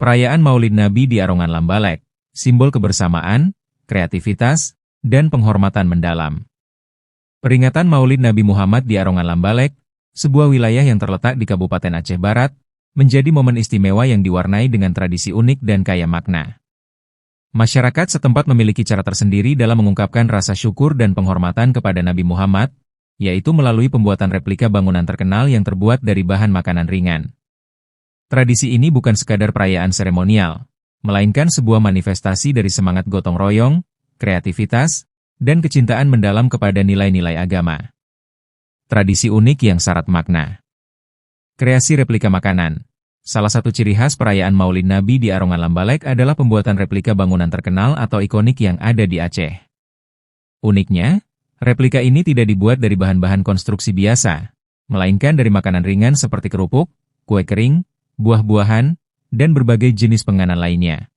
Perayaan Maulid Nabi di Arongan Lambalek, simbol kebersamaan, kreativitas, dan penghormatan mendalam. Peringatan Maulid Nabi Muhammad di Arongan Lambalek, sebuah wilayah yang terletak di Kabupaten Aceh Barat, menjadi momen istimewa yang diwarnai dengan tradisi unik dan kaya makna. Masyarakat setempat memiliki cara tersendiri dalam mengungkapkan rasa syukur dan penghormatan kepada Nabi Muhammad, yaitu melalui pembuatan replika bangunan terkenal yang terbuat dari bahan makanan ringan. Tradisi ini bukan sekadar perayaan seremonial, melainkan sebuah manifestasi dari semangat gotong royong, kreativitas, dan kecintaan mendalam kepada nilai-nilai agama. Tradisi unik yang syarat makna. Kreasi replika makanan. Salah satu ciri khas perayaan Maulid Nabi di Arongan Lambalek adalah pembuatan replika bangunan terkenal atau ikonik yang ada di Aceh. Uniknya, replika ini tidak dibuat dari bahan-bahan konstruksi biasa, melainkan dari makanan ringan seperti kerupuk, kue kering, buah-buahan, dan berbagai jenis penganan lainnya.